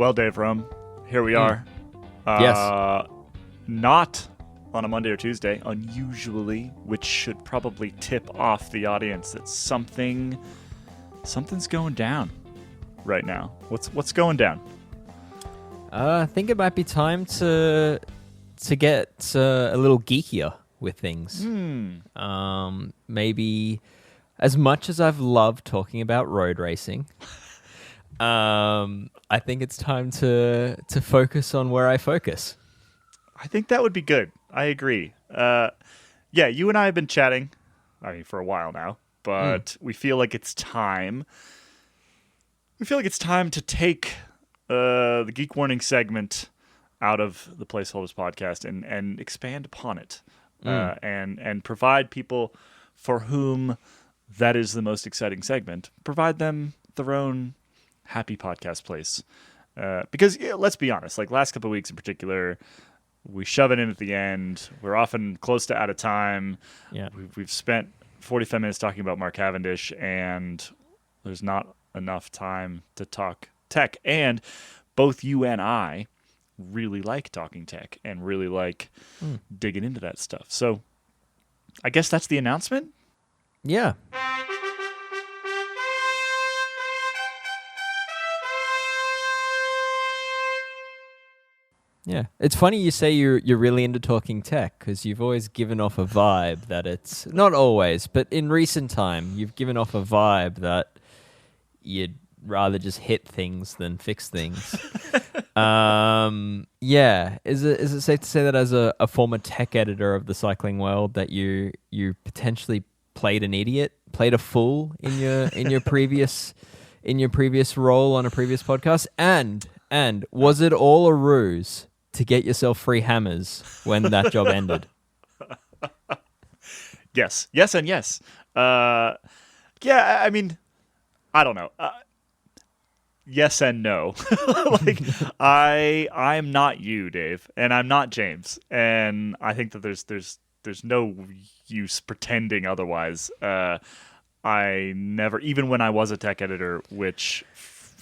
Well, Dave Rome, here we are. Yes. Not on a Monday or Tuesday, unusually, which should probably tip off the audience that something's going down right now. What's going down? I think it might be time to get a little geekier with things. Maybe, as much as I've loved talking about road racing, I think it's time to focus on where I focus. I think that would be good. I agree. Yeah, you and I have been chatting, for a while now, but we feel like it's time. We feel like it's time to take the Geek Warning segment out of the Placeholders podcast and expand upon it, and provide people for whom that is the most exciting segment. Provide them their own happy podcast place, because let's be honest, like last couple of weeks in particular, we shove it in at the end. We're often close to out of time. Yeah, we've spent 45 minutes talking about Mark Cavendish, and there's not enough time to talk tech. And both you and I really like talking tech and really like digging into that stuff. So I guess that's the announcement. Yeah. Yeah, it's funny you say you're really into talking tech, because you've always given off a vibe that it's not always, but in recent time you've given off a vibe that you'd rather just hit things than fix things. Yeah, is it safe to say that as a former tech editor of the cycling world that you potentially played an idiot, played a fool in your previous role on a previous podcast, and was it all a ruse to get yourself free hammers when that job ended? Yes, and yes. Yeah, I mean, I don't know. Yes and no. Like, I'm not you, Dave, and I'm not James, and I think that there's no use pretending otherwise. I never, even when I was a tech editor, which,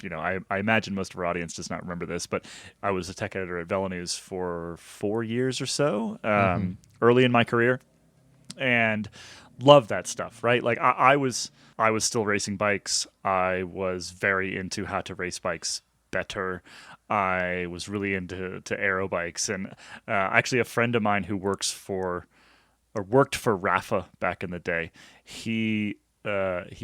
I imagine most of our audience does not remember this, but I was a tech editor at VeloNews for 4 years or so, early in my career, and loved that stuff, right? Like I was still racing bikes. I was very into how to race bikes better. I was really into aero bikes, and actually a friend of mine who worked for Rafa back in the day, he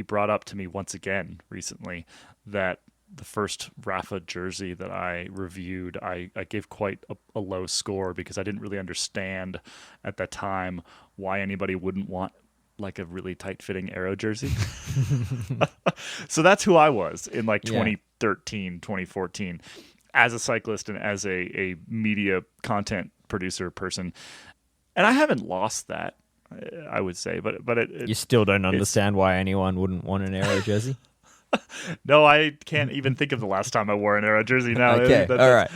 brought up to me once again recently that the first Rafa jersey that I reviewed, I gave quite a low score because I didn't really understand at that time why anybody wouldn't want like a really tight-fitting aero jersey. So that's who I was in 2013, 2014 as a cyclist and as a media content producer person. And I haven't lost that, I would say, but it you still don't understand why anyone wouldn't want an aero jersey? No, I can't even think of the last time I wore an aero jersey now. Okay, all right.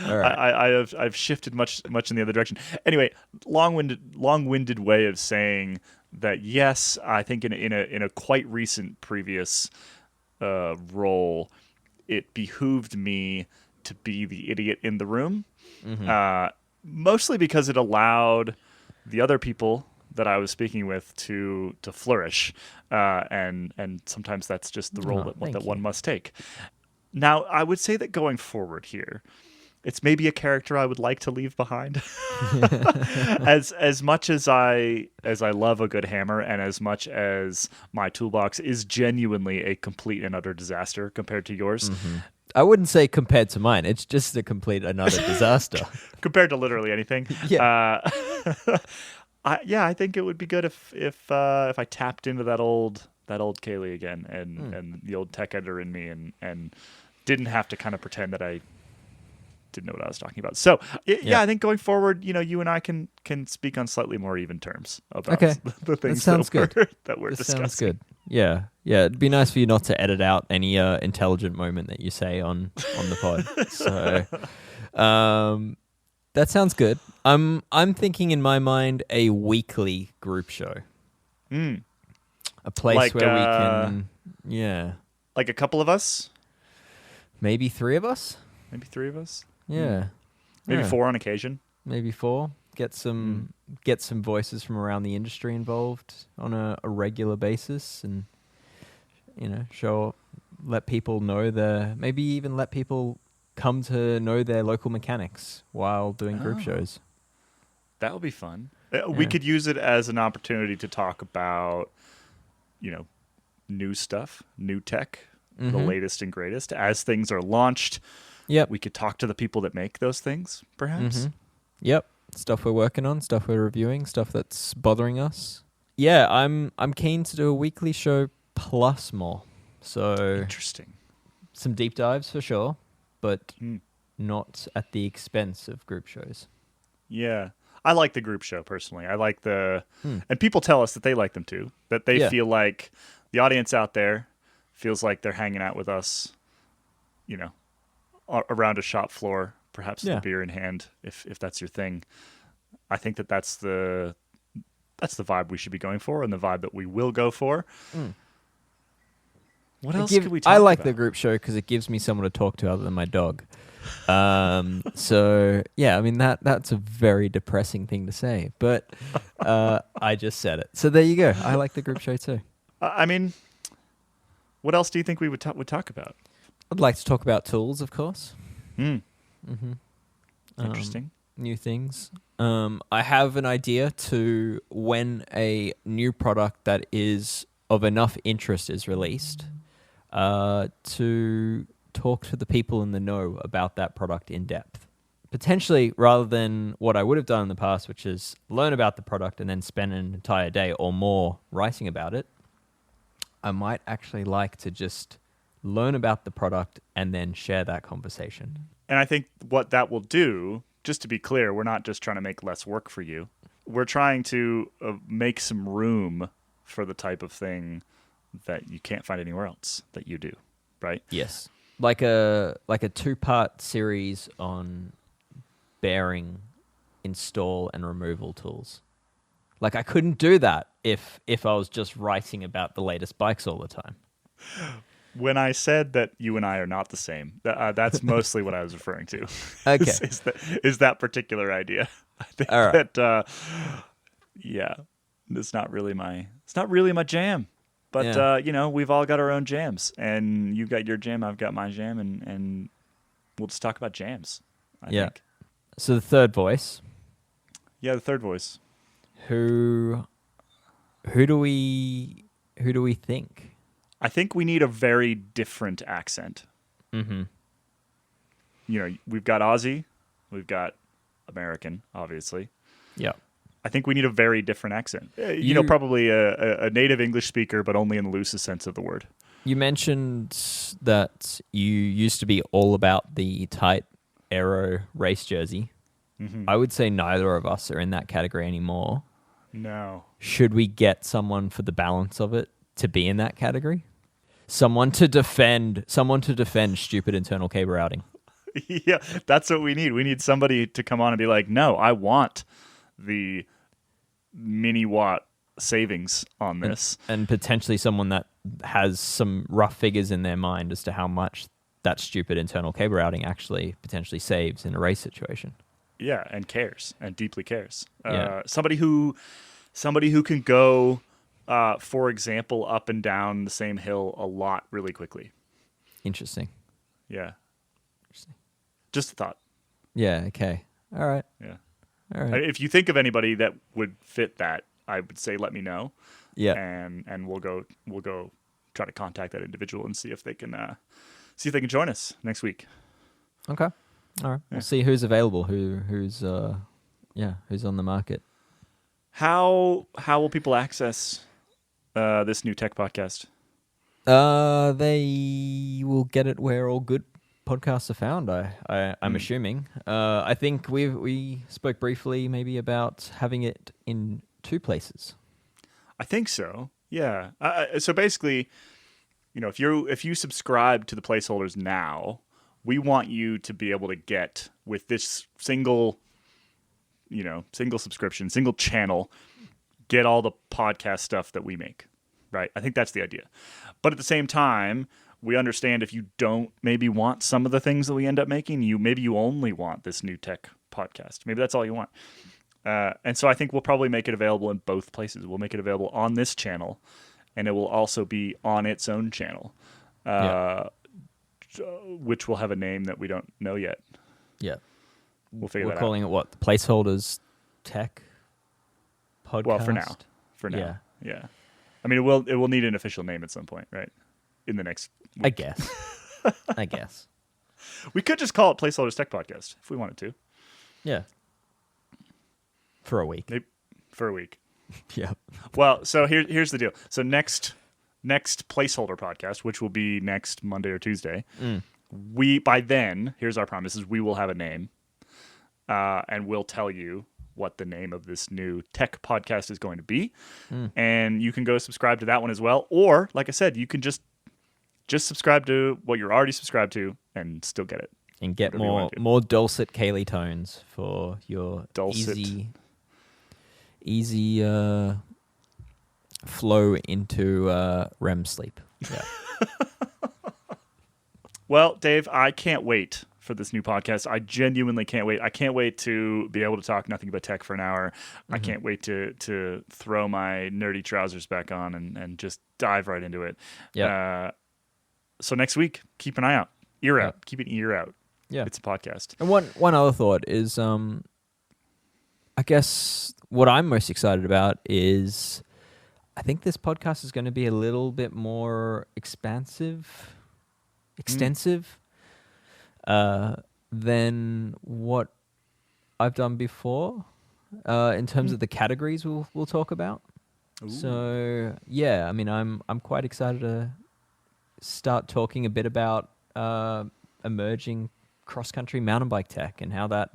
I've shifted much in the other direction. Anyway, long-winded way of saying that yes, I think in a quite recent previous role, it behooved me to be the idiot in the room, mostly because it allowed the other people that I was speaking with to flourish, and sometimes that's just the role that one must take. Now, I would say that going forward here, it's maybe a character I would like to leave behind. As much as I love a good hammer, and as much as my toolbox is genuinely a complete and utter disaster compared to yours. I wouldn't say compared to mine. It's just a complete and utter disaster. Compared to literally anything. Yeah. I think it would be good if I tapped into that old Kaylee again, and the old tech editor in me, and didn't have to kind of pretend that I didn't know what I was talking about. So I think going forward, you and I can speak on slightly more even terms about the things that we're discussing. Sounds good. Yeah. It'd be nice for you not to edit out any intelligent moment that you say on the pod. So, that sounds good. I'm thinking in my mind a weekly group show. A place where we can, like a couple of us, maybe 3 of us. Maybe 3 of us. Yeah. Maybe Yeah. 4 on occasion. Maybe 4. Get some voices from around the industry involved on a regular basis, and let people know maybe even let people come to know their local mechanics while doing group shows. That would be fun. We could use it as an opportunity to talk about, new stuff, new tech, the latest and greatest. As things are launched, Yep. we could talk to the people that make those things, perhaps. Yep. Stuff we're working on, stuff we're reviewing, stuff that's bothering us. Yeah, I'm keen to do a weekly show plus more. So Interesting. some deep dives for sure, but not at the expense of group shows. Yeah. I like the group show personally. I like and people tell us that they like them too, that they feel like the audience out there feels like they're hanging out with us, around a shop floor, perhaps with a beer in hand, if that's your thing. I think that's the vibe we should be going for, and the vibe that we will go for. What else could we talk about? I like the group show because it gives me someone to talk to other than my dog. So yeah, I mean that's a very depressing thing to say, but I just said it. So there you go. I like the group show too. I mean, what else do you think we would talk about? I'd like to talk about tools, of course. Interesting. New things. I have an idea to when a new product that is of enough interest is released, to talk to the people in the know about that product in depth. Potentially, rather than what I would have done in the past, which is learn about the product and then spend an entire day or more writing about it, I might actually like to just learn about the product and then share that conversation. And I think what that will do, just to be clear, we're not just trying to make less work for you. We're trying to make some room for the type of thing that you can't find anywhere else that you do, right? Yes. Like a 2-part series on bearing, install, and removal tools. Like I couldn't do that if I was just writing about the latest bikes all the time. When I said that you and I are not the same, that's mostly what I was referring to. Okay. is that particular idea? I think all right. that it's not really my jam. But we've all got our own jams, and you've got your jam, I've got my jam, and we'll just talk about jams. I think. So the third voice. Yeah, the third voice. Who do we think? I think we need a very different accent. Mm-hmm. We've got Aussie, we've got American, obviously. Yeah. I think we need a very different accent. Probably a native English speaker, but only in the loosest sense of the word. You mentioned that you used to be all about the tight aero race jersey. Mm-hmm. I would say neither of us are in that category anymore. No. Should we get someone for the balance of it to be in that category? Someone to defend stupid internal cable routing. Yeah, that's what we need. We need somebody to come on and be like, no, I want the mini watt savings on this. And potentially someone that has some rough figures in their mind as to how much that stupid internal cable routing actually potentially saves in a race situation. Yeah, and cares, and deeply cares. Yeah. Somebody who can go, for example, up and down the same hill a lot really quickly. Interesting. Yeah. Interesting. Just a thought. Yeah, okay. All right. Yeah. All right. If you think of anybody that would fit that, I would say let me know. Yeah. And we'll go try to contact that individual and see if they can join us next week. Okay. All right. Yeah. We'll see who's available, who's on the market. How will people access this new tech podcast? They will get it where all good podcasts are found. I'm assuming. I think we spoke briefly maybe about having it in 2 places. I think so. Yeah. So basically, if you subscribe to the Placeholders now, we want you to be able to get with this single subscription, single channel, get all the podcast stuff that we make. Right? I think that's the idea. But at the same time, we understand if you don't maybe want some of the things that we end up making. Maybe you only want this new tech podcast. Maybe that's all you want. And so I think we'll probably make it available in both places. We'll make it available on this channel, and it will also be on its own channel, which will have a name that we don't know yet. Yeah. We'll figure that out. We're calling it what? The Placeholders Tech Podcast? Well, for now. Yeah. I mean, it will need an official name at some point, right? In the next week. I guess. We could just call it Placeholders Tech Podcast if we wanted to. Yeah. For a week. Maybe for a week. Yeah. Well, so here's the deal. So next placeholder podcast, which will be next Monday or Tuesday, by then, here's our promise, is we will have a name, and we'll tell you what the name of this new tech podcast is going to be. And you can go subscribe to that one as well. Or, like I said, you can just subscribe to what you're already subscribed to and still get it. And get more dulcet Kaylee tones for your easy flow into REM sleep. Yeah. Well, Dave, I can't wait for this new podcast. I genuinely can't wait. I can't wait to be able to talk nothing but tech for an hour. I can't wait to throw my nerdy trousers back on and just dive right into it. Yeah. So next week, keep an eye out. Ear out. Keep an ear out. Yeah. It's a podcast. And one other thought is, I guess what I'm most excited about is I think this podcast is going to be a little bit more extensive than what I've done before in terms of the categories we'll talk about. Ooh. So yeah, I mean, I'm quite excited to start talking a bit about emerging cross-country mountain bike tech and how that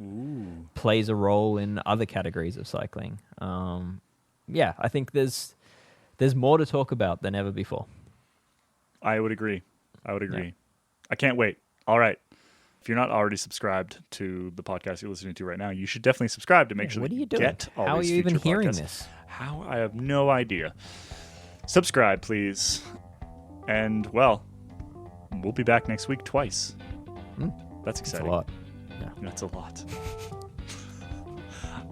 plays a role in other categories of cycling. I think there's more to talk about than ever before. I would agree. Yeah. I can't wait. All right. If you're not already subscribed to the podcast you're listening to right now, you should definitely subscribe to make sure what that are you doing? get all How these are you even future hearing podcasts. this? How? I have no idea. Subscribe, please. And, well, we'll be back next week twice. That's exciting. That's a lot. Yeah. That's a lot.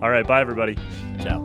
All right. Bye, everybody. Ciao.